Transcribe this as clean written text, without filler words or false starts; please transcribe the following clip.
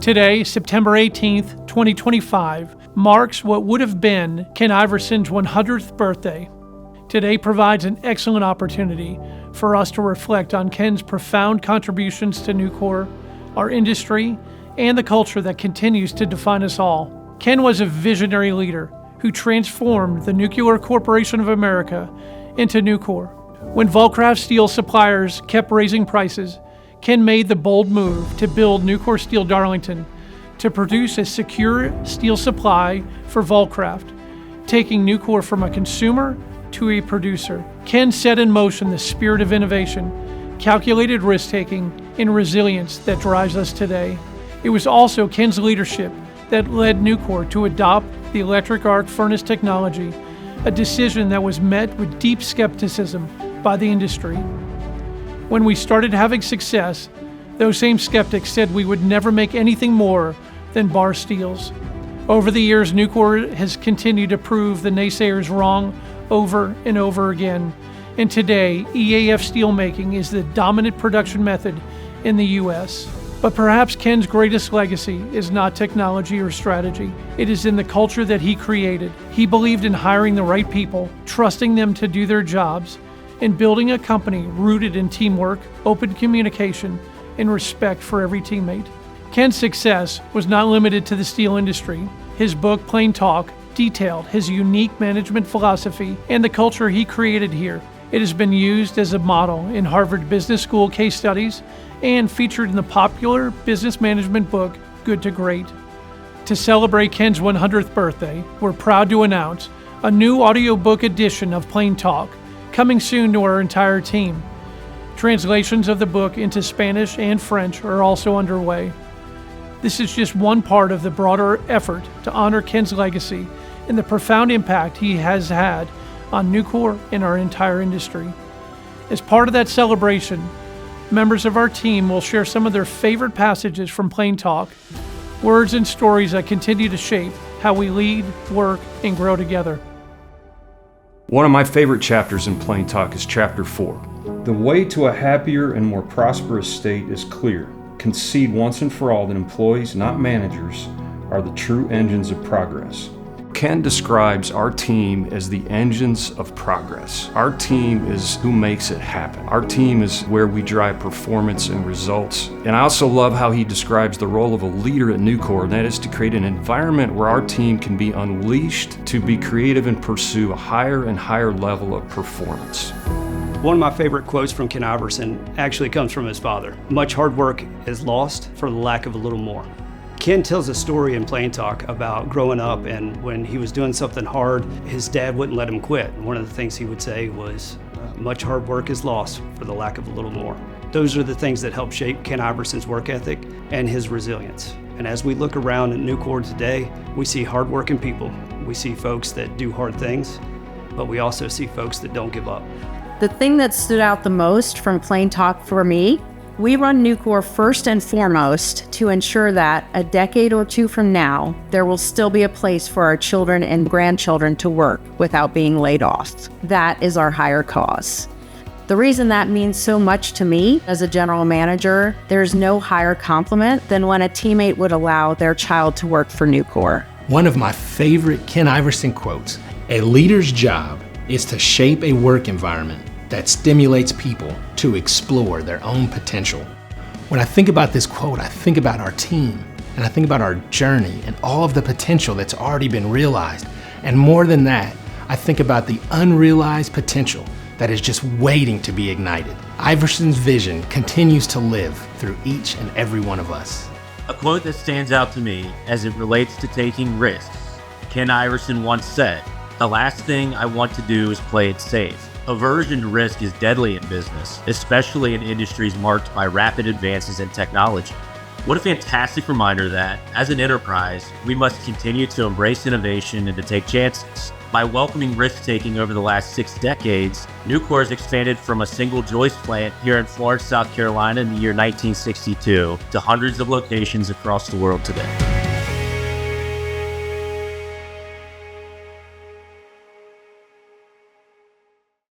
Today, September 18th, 2025, marks what would have been Ken Iverson's 100th birthday. Today provides an excellent opportunity for us to reflect on Ken's profound contributions to Nucor, our industry, and the culture that continues to define us all. Ken was a visionary leader who transformed the Nuclear Corporation of America into Nucor. When Vulcraft steel suppliers kept raising prices, Ken made the bold move to build Nucor Steel Darlington to produce a secure steel supply for Vulcraft, taking Nucor from a consumer to a producer. Ken set in motion the spirit of innovation, calculated risk-taking, and resilience that drives us today. It was also Ken's leadership that led Nucor to adopt the electric arc furnace technology, a decision that was met with deep skepticism by the industry. When we started having success, those same skeptics said we would never make anything more than bar steels. Over the years, Nucor has continued to prove the naysayers wrong over and over again. And today, EAF steelmaking is the dominant production method in the U.S. But perhaps Ken's greatest legacy is not technology or strategy. It is in the culture that he created. He believed in hiring the right people, trusting them to do their jobs, and building a company rooted in teamwork, open communication, and respect for every teammate. Ken's success was not limited to the steel industry. His book, Plain Talk, detailed his unique management philosophy and the culture he created here. It has been used as a model in Harvard Business School case studies and featured in the popular business management book, Good to Great. To celebrate Ken's 100th birthday, we're proud to announce a new audiobook edition of Plain Talk, coming soon to our entire team. Translations of the book into Spanish and French are also underway. This is just one part of the broader effort to honor Ken's legacy and the profound impact he has had on Nucor and our entire industry. As part of that celebration, members of our team will share some of their favorite passages from Plain Talk, words and stories that continue to shape how we lead, work, and grow together. One of my favorite chapters in Plain Talk is Chapter 4. The way to a happier and more prosperous state is clear. Concede once and for all that employees, not managers, are the true engines of progress. Ken describes our team as the engines of progress. Our team is who makes it happen. Our team is where we drive performance and results. And I also love how he describes the role of a leader at Nucor, and that is to create an environment where our team can be unleashed to be creative and pursue a higher and higher level of performance. One of my favorite quotes from Ken Iverson actually comes from his father. Much hard work is lost for the lack of a little more. Ken tells a story in Plain Talk about growing up, and when he was doing something hard, his dad wouldn't let him quit. And one of the things he would say was, much hard work is lost for the lack of a little more. Those are the things that help shape Ken Iverson's work ethic and his resilience. And as we look around at Nucor today, we see hardworking people. We see folks that do hard things, but we also see folks that don't give up. The thing that stood out the most from Plain Talk for me, we run Nucor first and foremost to ensure that a decade or two from now, there will still be a place for our children and grandchildren to work without being laid off. That is our higher cause. The reason that means so much to me as a general manager, there's no higher compliment than when a teammate would allow their child to work for Nucor. One of my favorite Ken Iverson quotes, "A leader's job is to shape a work environment that stimulates people to explore their own potential." When I think about this quote, I think about our team, and I think about our journey and all of the potential that's already been realized. And more than that, I think about the unrealized potential that is just waiting to be ignited. Iverson's vision continues to live through each and every one of us. A quote that stands out to me as it relates to taking risks. Ken Iverson once said, "The last thing I want to do is play it safe." Aversion to risk is deadly in business, especially in industries marked by rapid advances in technology. What a fantastic reminder that, as an enterprise, we must continue to embrace innovation and to take chances. By welcoming risk-taking over the last 6 decades, Nucor has expanded from a single joist plant here in Florence, South Carolina in the year 1962 to hundreds of locations across the world today.